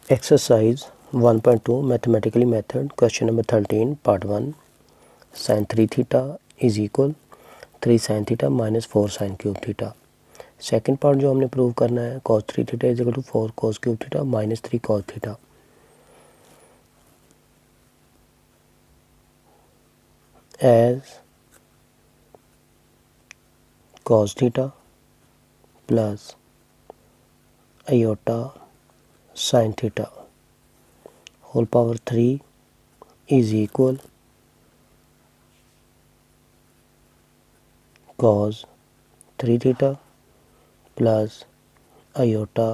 Exercise 1.2 Mathematically Method Question number 13 Part 1 Sin 3 theta is equal 3 sin theta minus 4 sin cube theta. Second part जो हमने prove करना है cos 3 theta is equal to 4 cos cube theta minus 3 cos theta. As cos theta plus iota sin theta whole power 3 is equal cos 3 theta plus iota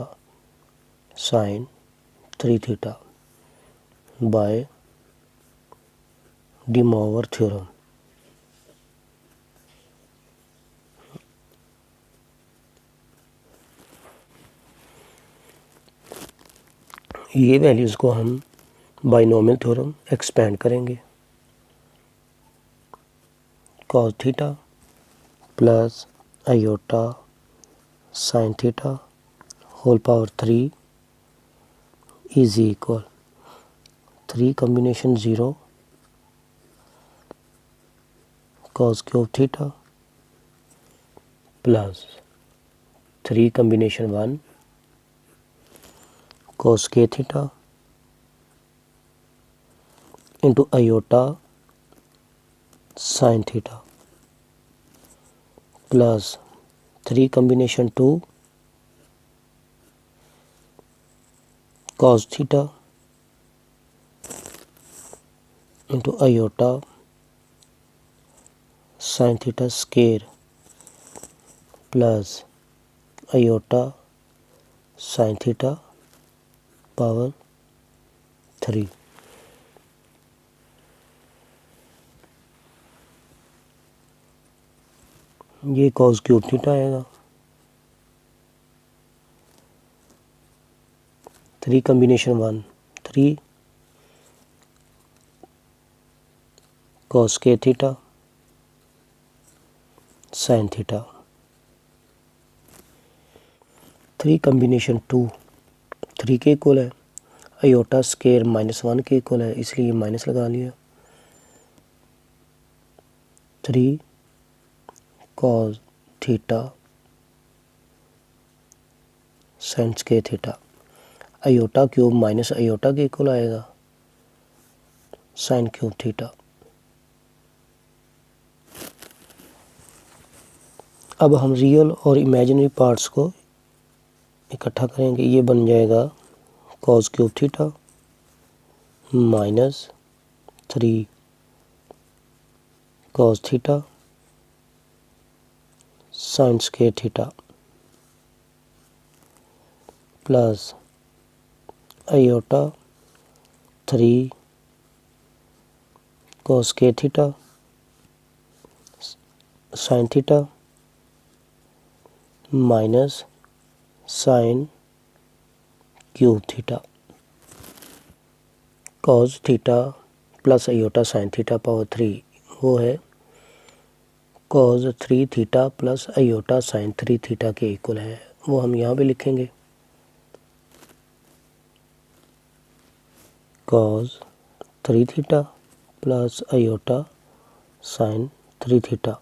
sin 3 theta by De Moivre theorem. ये values को हम binomial theorem expand करेंगे. cos theta plus iota sine theta whole power 3 is equal 3 combination 0 cos cube theta plus 3 combination 1 cos k theta into iota sine theta plus 3 combination 2 cos theta into iota sine theta square plus iota sine theta power 3. ये cos cube theta आएगा. 3 combination 1 3 cos k theta sine theta 3 combination 2 3 के equal है. Iota square -1 के equal है इसलिए minus लगा लिया. 3 cos theta sine square theta iota cube minus iota के इक्वल आएगा साइन क्यूब थीटा. अब हम रियल और इमेजिनरी पार्ट्स को इकट्ठा करेंगे. ये बन जाएगा cos cube theta minus 3 cos theta sine square theta plus iota 3 cos k theta sine theta minus sine cube theta. cos theta plus iota sine theta power 3 वो है cos 3 theta plus iota sign 3 theta के equal है. वो हम यहाँ पे लिखेंगे cos 3 theta plus iota sign 3 theta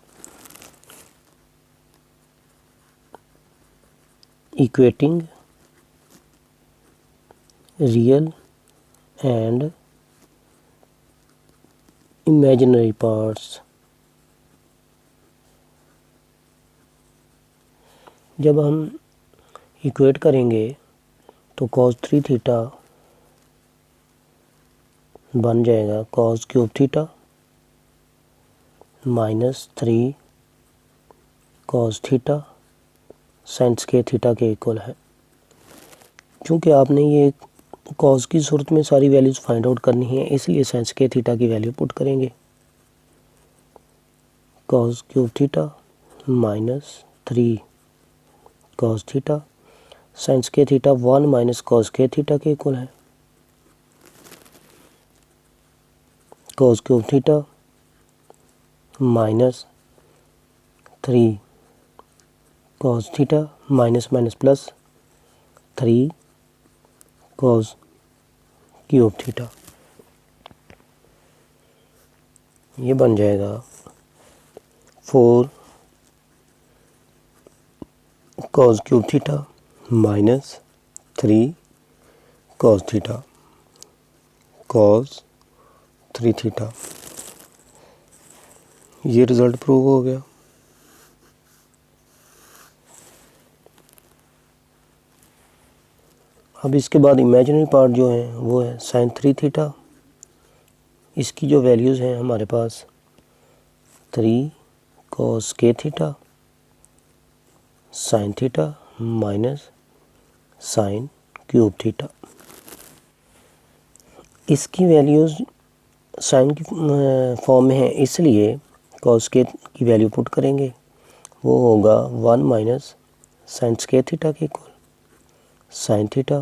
equating real and imaginary parts. जब हम इक्वेट करेंगे तो cos 3 थीटा बन जाएगा cos cube theta minus 3 cos theta sine square theta के इक्वल है. क्योंकि आपने ये cos की सूरत में सारी वैल्यूज़ फाइंड आउट करनी है इसलिए साइन स्क्वायर थीटा की वैल्यू पुट करेंगे. cos cube theta minus 3 cos theta sine square theta 1 minus cos square theta के इक्वल है. cos cube theta minus 3 cos theta minus minus plus 3 cos cube theta. ये बन जाएगा 4 cos cube theta minus 3 cos theta cos 3 theta. ये result prove हो गया। अब इसके बाद इमेजिनरी पार्ट जो है वो है sin 3 थीटा। इसकी जो वैल्यूज़ हैं हमारे पास 3 cos k theta sin theta minus sin cube theta. इसकी वैल्यूज़ साइन की फॉर्म में है, इसलिए cos k की वैल्यू पुट करेंगे, वो होगा 1 माइनस sin k थीटा के equal sin theta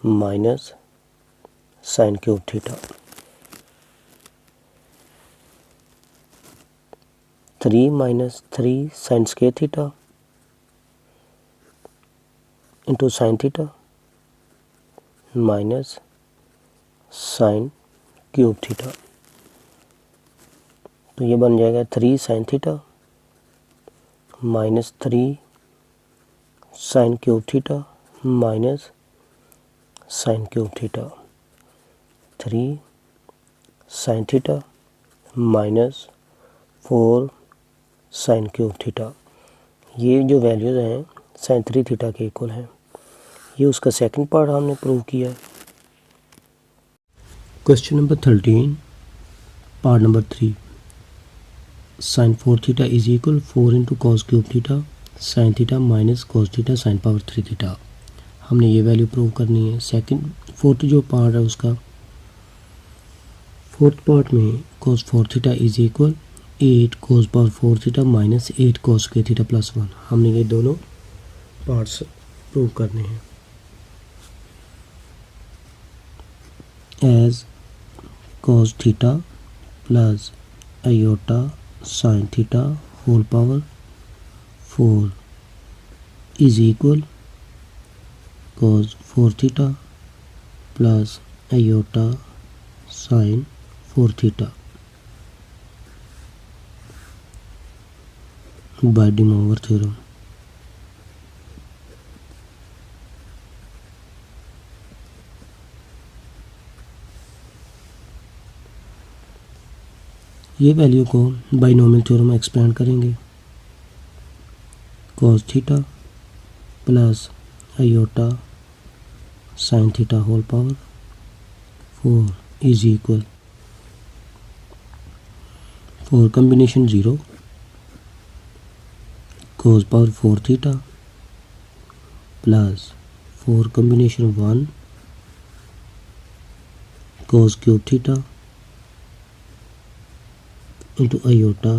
minus sin cube theta. 3 minus 3 sin k theta into sin theta minus sin cube theta. तो ये बन जाएगा 3 sin theta minus 3 sin cube theta minus sin cube theta. 3 sin theta minus 4 sin cube theta. ये जो values हैं sin 3 theta के equal हैं। ये उसका सेकंड पार्ट हमने प्रूव किया है। Question number 13 part number 3 sin 4 theta is equal 4 into cos cube theta sin theta minus cos theta sin power 3 theta. हमने ये वैल्यू प्रूव करनी है। फोर्थ जो पार्ट है उसका फोर्थ पार्ट में cos 4 theta is equal 8 cos power 4 theta minus 8 cos k theta plus 1। हमने ये दोनों पार्ट्स प्रूव करने हैं। As cos theta plus iota sin theta whole power 4 is equal cos 4 theta plus iota sin 4 theta by de Moivre theorem. ये value को binomial theorem में expand करेंगे। cos theta plus iota sin theta whole power 4 is equal 4 combination 0 cos power 4 theta plus 4 combination 1 cos cube theta into iota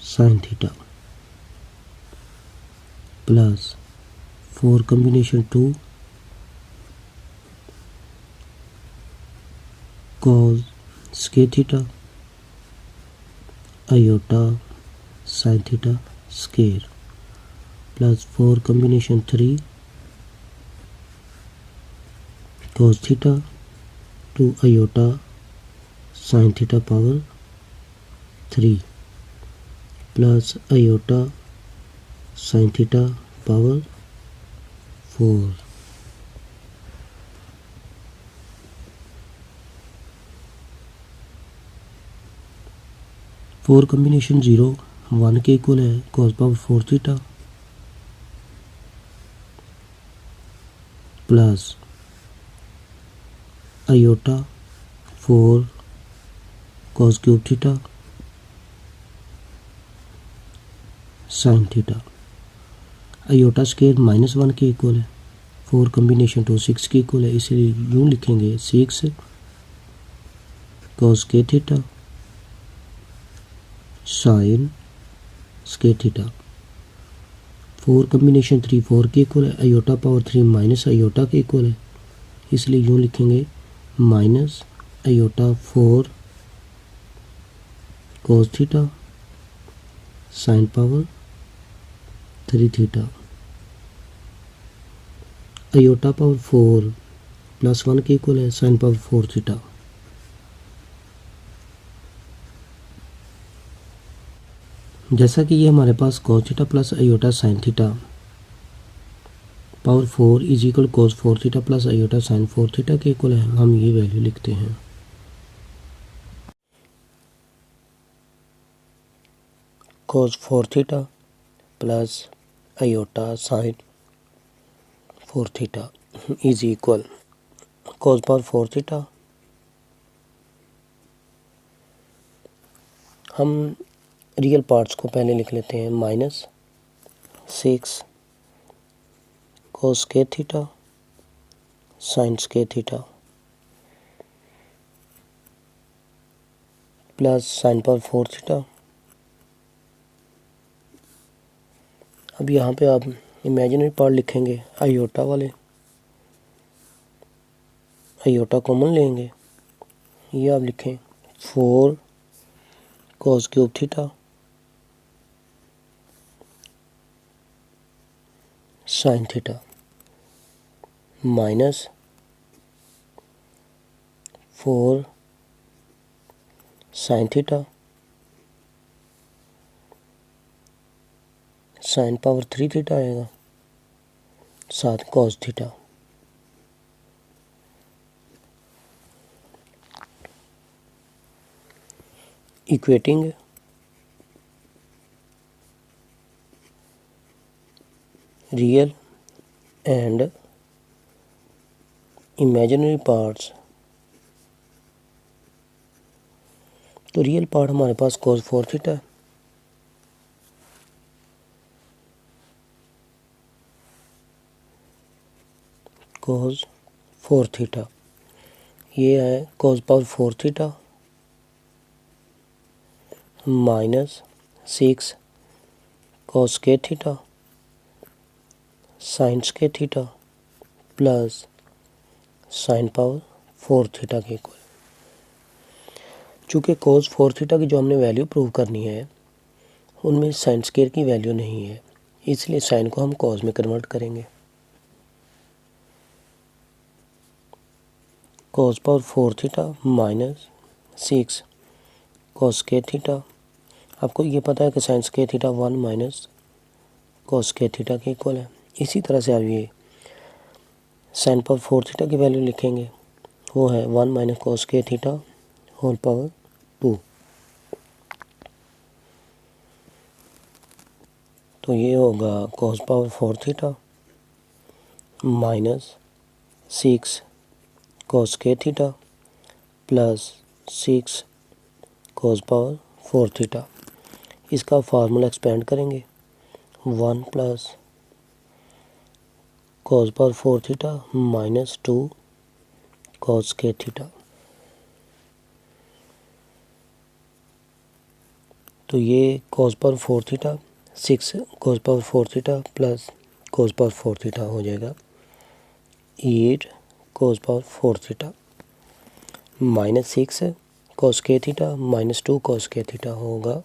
sin theta plus 4 combination 2 cos k theta iota sin theta square plus 4 combination 3 cos theta to iota sin theta power 3 plus iota sin theta power 4। Four combination 0 1 के equal है cos power 4 theta plus iota 4 cos cube theta sin theta. Iota square -1 के equal है। 4 combination 2 6 के equal है, इसलिए यूँ लिखेंगे 6 cos k theta sin k theta. 4 combination 3 4 के इक्वल है। आयोटा पावर 3 माइनस आयोटा के इक्वल है, इसलिए यूँ लिखेंगे minus iota 4 cos theta sin power 3 theta. Iota power 4 +1 के इक्वल है साइन पावर 4 थीटा। जैसा कि ये हमारे पास cos theta plus iota sine theta power 4 is equal cos 4 theta plus iota sign 4 theta के इक्वल है, हम ये वैल्यू लिखते हैं। cos 4 theta plus iota sign 4 theta is equal cos power 4 theta. हम रियल पार्ट्स को पहले लिख लेते हैं, -6 cos के थीटा साइन के theta plus sine power 4 theta. अब यहाँ पे आप इमेजिनरी पार्ट लिखेंगे, आयोटा वाले, आयोटा कॉमन लेंगे, ये आप लिखें 4 cos cube theta sine theta minus 4 sine theta sine power 3 theta आएगा, साथ cos theta. Equating real and imaginary parts, तो रियल पार्ट हमारे पास cos 4 थीटा है, cos 4 थीटा, ये है cos power 4 theta minus 6 cos के थीटा साइन के theta plus sine power 4 theta के इक्वल। चूँकि cos 4 थीटा की जो हमने वैल्यू प्रूव करनी है उनमें साइन स्क्वायर की वैल्यू नहीं है, इसलिए साइन को हम cos में कन्वर्ट करेंगे। cos power 4 theta minus 6 cos के थीटा, आपको ये पता है कि साइन के थीटा 1 माइनस cos के थीटा के इक्वल है। इसी तरह से आप ये साइन पावर 4 थीटा की वैल्यू लिखेंगे, वो है 1 माइनस cos के थीटा होल पावर 2। तो ये होगा cos power 4 theta minus 6 cos के theta plus 6 cos power 4 theta. इसका फार्मूला एक्सपेंड करेंगे, 1 plus cos power 4 theta minus 2 cos के थीटा। तो ये cos power 4 theta 6 cos power 4 theta plus cos power 4 theta हो जाएगा 8 cos power 4 theta minus 6 cos के theta minus 2 cos के theta होगा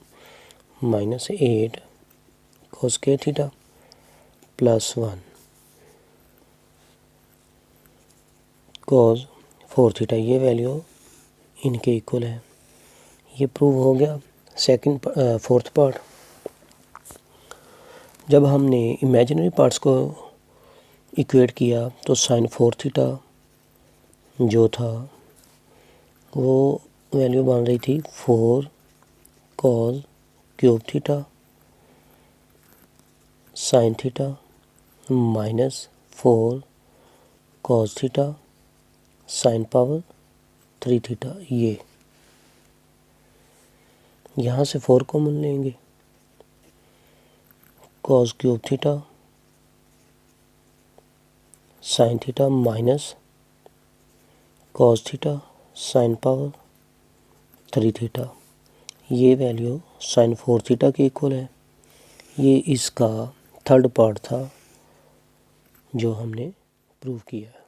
माइनस 8 cos के थीटा प्लस 1 cos 4 थीटा। ये वैल्यू इनके इक्वल है। ये प्रूव हो गया। फोर्थ पार्ट, जब हमने इमेजिनरी पार्ट्स को इक्वेट किया तो साइन 4 थीटा जो था वो वैल्यू बन रही थी 4 cos cube theta sine theta minus 4 cos theta sine power 3 theta. ये यहाँ से 4 कॉमन लेंगे, cos cube theta sine theta minus cos theta sine power 3 theta. ये वैल्यू साइन 4 थीटा के इक्वल है। ये इसका थर्ड पार्ट था जो हमने प्रूव किया है।